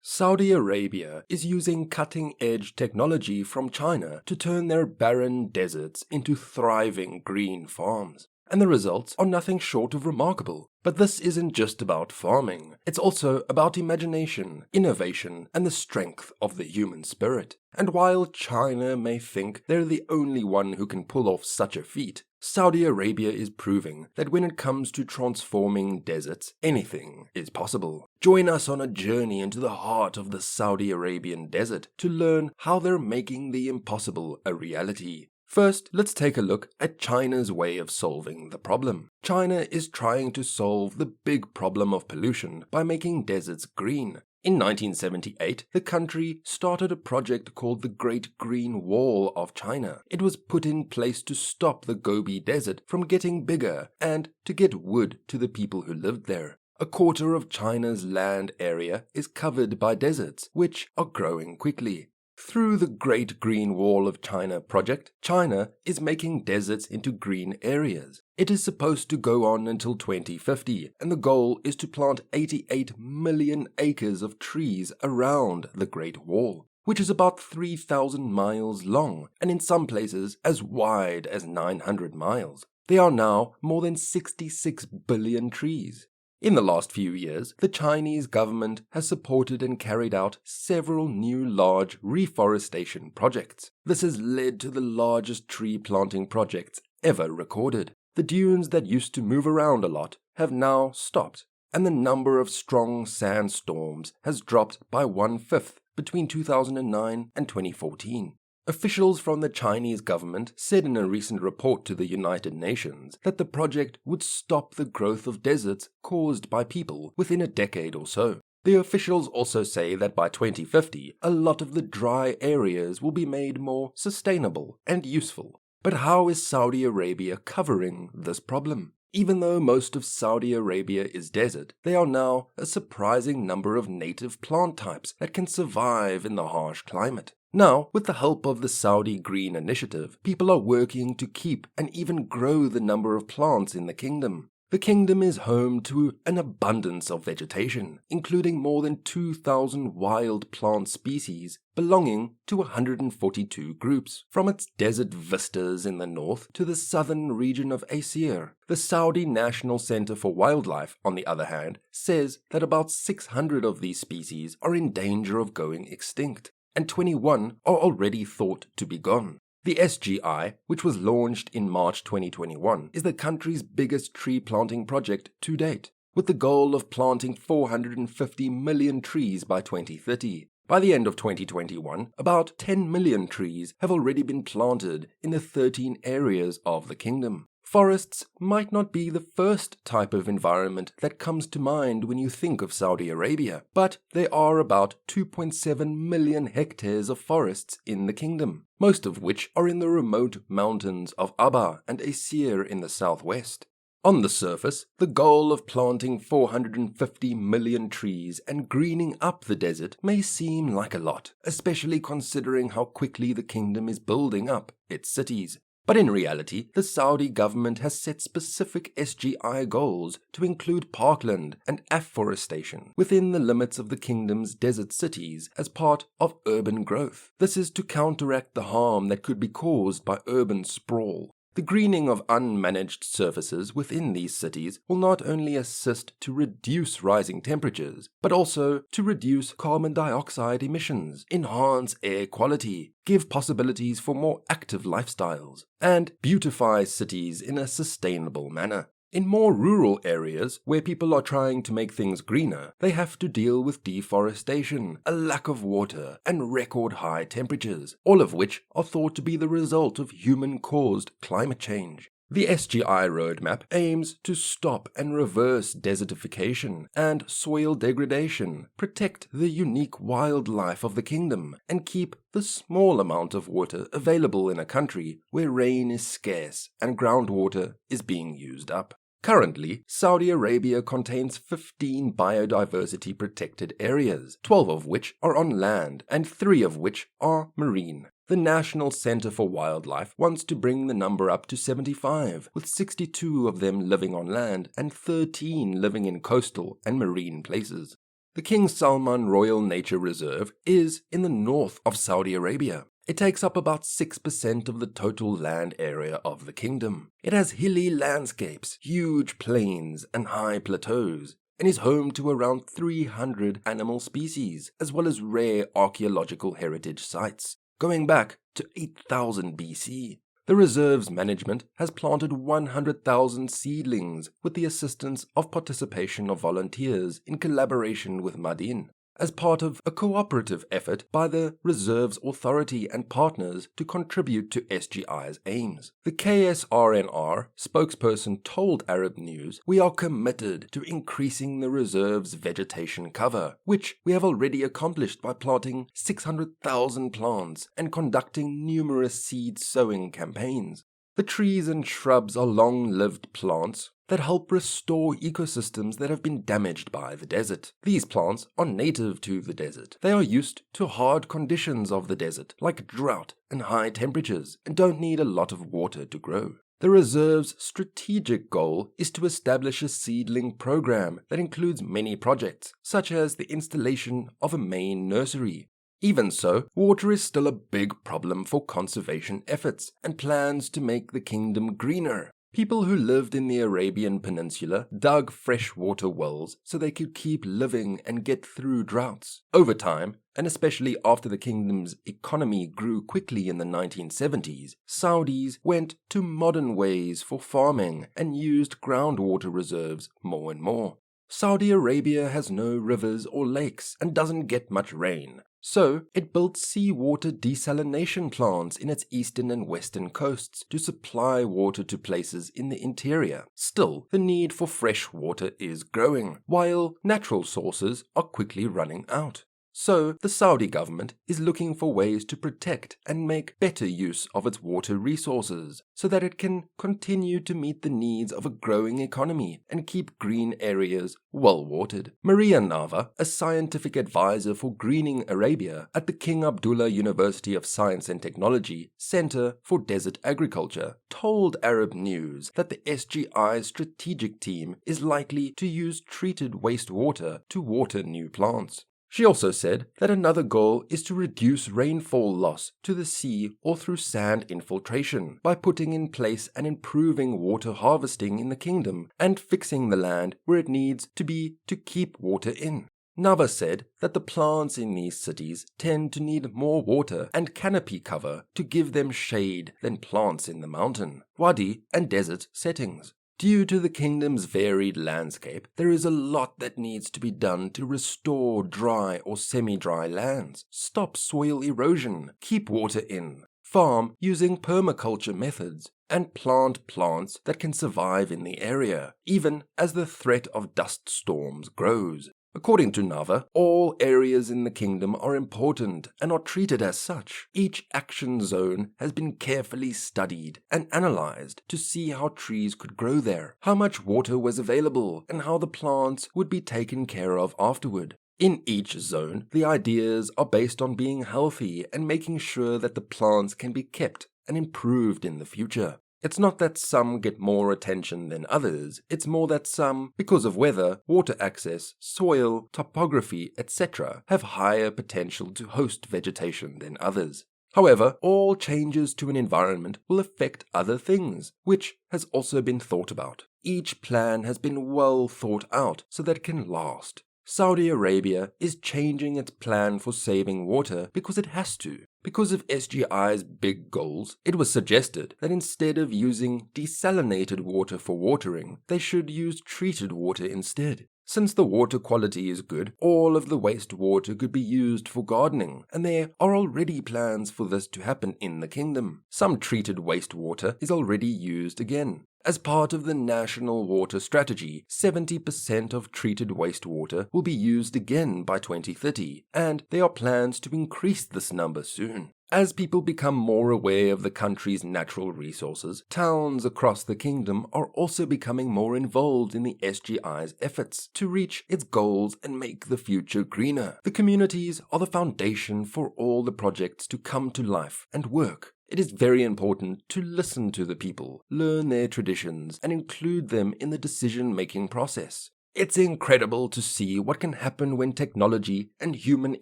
Saudi Arabia is using cutting-edge technology from China to turn their barren deserts into thriving green farms. And the results are nothing short of remarkable. But this isn't just about farming. It's also about imagination, innovation, and the strength of the human spirit. And while China may think they're the only one who can pull off such a feat, Saudi Arabia is proving that when it comes to transforming deserts, anything is possible. Join us on a journey into the heart of the Saudi Arabian desert to learn how they're making the impossible a reality. First, let's take a look at China's way of solving the problem. China is trying to solve the big problem of pollution by making deserts green. In 1978, the country started a project called the Great Green Wall of China. It was put in place to stop the Gobi Desert from getting bigger and to get wood to the people who lived there. A quarter of China's land area is covered by deserts, which are growing quickly. Through the Great Green Wall of China project, China is making deserts into green areas. It is supposed to go on until 2050, and the goal is to plant 88 million acres of trees around the Great Wall, which is about 3,000 miles long, and in some places as wide as 900 miles. There are now more than 66 billion trees. In the last few years, the Chinese government has supported and carried out several new large reforestation projects. This has led to the largest tree planting projects ever recorded. The dunes that used to move around a lot have now stopped, and the number of strong sandstorms has dropped by 1/5 between 2009 and 2014. Officials from the Chinese government said in a recent report to the United Nations that the project would stop the growth of deserts caused by people within a decade or so. The officials also say that by 2050, a lot of the dry areas will be made more sustainable and useful. But how is Saudi Arabia covering this problem? Even though most of Saudi Arabia is desert, there are now a surprising number of native plant types that can survive in the harsh climate. Now, with the help of the Saudi Green Initiative, people are working to keep and even grow the number of plants in the kingdom. The kingdom is home to an abundance of vegetation, including more than 2,000 wild plant species belonging to 142 groups. From its desert vistas in the north to the southern region of Asyr, the Saudi National Center for Wildlife, on the other hand, says that about 600 of these species are in danger of going extinct, and 21 are already thought to be gone. The SGI, which was launched in March 2021, is the country's biggest tree planting project to date, with the goal of planting 450 million trees by 2030. By the end of 2021, about 10 million trees have already been planted in the 13 areas of the kingdom. Forests might not be the first type of environment that comes to mind when you think of Saudi Arabia, but there are about 2.7 million hectares of forests in the kingdom, most of which are in the remote mountains of Abha and Asyr in the southwest. On the surface, the goal of planting 450 million trees and greening up the desert may seem like a lot, especially considering how quickly the kingdom is building up its cities. But in reality, the Saudi government has set specific SGI goals to include parkland and afforestation within the limits of the kingdom's desert cities as part of urban growth. This is to counteract the harm that could be caused by urban sprawl. The greening of unmanaged surfaces within these cities will not only assist to reduce rising temperatures, but also to reduce carbon dioxide emissions, enhance air quality, give possibilities for more active lifestyles, and beautify cities in a sustainable manner. In more rural areas, where people are trying to make things greener, they have to deal with deforestation, a lack of water, and record high temperatures, all of which are thought to be the result of human-caused climate change. The SGI roadmap aims to stop and reverse desertification and soil degradation, protect the unique wildlife of the kingdom, and keep the small amount of water available in a country where rain is scarce and groundwater is being used up. Currently, Saudi Arabia contains 15 biodiversity protected areas, 12 of which are on land and 3 of which are marine. The National Center for Wildlife wants to bring the number up to 75, with 62 of them living on land and 13 living in coastal and marine places. The King Salman Royal Nature Reserve is in the north of Saudi Arabia. It takes up about 6% of the total land area of the kingdom. It has hilly landscapes, huge plains, and high plateaus, and is home to around 300 animal species, as well as rare archaeological heritage sites, going back to 8000 BC. The reserve's management has planted 100,000 seedlings with the assistance of participation of volunteers in collaboration with Madin, as part of a cooperative effort by the reserve's authority and partners to contribute to SGI's aims. The KSRNR spokesperson told Arab News, "We are committed to increasing the reserve's vegetation cover, which we have already accomplished by planting 600,000 plants and conducting numerous seed sowing campaigns." The trees and shrubs are long-lived plants that help restore ecosystems that have been damaged by the desert. These plants are native to the desert. They are used to hard conditions of the desert, like drought and high temperatures, and don't need a lot of water to grow. The reserve's strategic goal is to establish a seedling program that includes many projects, such as the installation of a main nursery. Even so, water is still a big problem for conservation efforts and plans to make the kingdom greener. People who lived in the Arabian Peninsula dug freshwater wells so they could keep living and get through droughts. Over time, and especially after the kingdom's economy grew quickly in the 1970s, Saudis went to modern ways for farming and used groundwater reserves more and more. Saudi Arabia has no rivers or lakes and doesn't get much rain. So, it built seawater desalination plants in its eastern and western coasts to supply water to places in the interior. Still, the need for fresh water is growing, while natural sources are quickly running out. So, the Saudi government is looking for ways to protect and make better use of its water resources so that it can continue to meet the needs of a growing economy and keep green areas well watered. Maria Nava, a scientific advisor for Greening Arabia at the King Abdullah University of Science and Technology Center for Desert Agriculture, told Arab News that the SGI strategic team is likely to use treated wastewater to water new plants. She also said that another goal is to reduce rainfall loss to the sea or through sand infiltration by putting in place and improving water harvesting in the kingdom and fixing the land where it needs to be to keep water in. Nava said that the plants in these cities tend to need more water and canopy cover to give them shade than plants in the mountain, wadi, and desert settings. Due to the kingdom's varied landscape, there is a lot that needs to be done to restore dry or semi-dry lands, stop soil erosion, keep water in, farm using permaculture methods, and plant plants that can survive in the area, even as the threat of dust storms grows. According to Nava, all areas in the kingdom are important and are treated as such. Each action zone has been carefully studied and analyzed to see how trees could grow there, how much water was available, and how the plants would be taken care of afterward. In each zone, the ideas are based on being healthy and making sure that the plants can be kept and improved in the future. It's not that some get more attention than others, it's more that some, because of weather, water access, soil, topography, etc., have higher potential to host vegetation than others. However, all changes to an environment will affect other things, which has also been thought about. Each plan has been well thought out so that it can last. Saudi Arabia is changing its plan for saving water because it has to. Because of SGI's big goals, it was suggested that instead of using desalinated water for watering, they should use treated water instead. Since the water quality is good, all of the wastewater could be used for gardening, and there are already plans for this to happen in the kingdom. Some treated wastewater is already used again. As part of the National Water Strategy, 70% of treated wastewater will be used again by 2030, and there are plans to increase this number soon. As people become more aware of the country's natural resources, towns across the kingdom are also becoming more involved in the SGI's efforts to reach its goals and make the future greener. The communities are the foundation for all the projects to come to life and work. It is very important to listen to the people, learn their traditions, and include them in the decision-making process. It's incredible to see what can happen when technology and human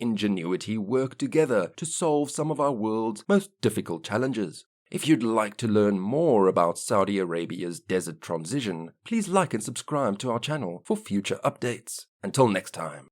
ingenuity work together to solve some of our world's most difficult challenges. If you'd like to learn more about Saudi Arabia's desert transition, please like and subscribe to our channel for future updates. Until next time.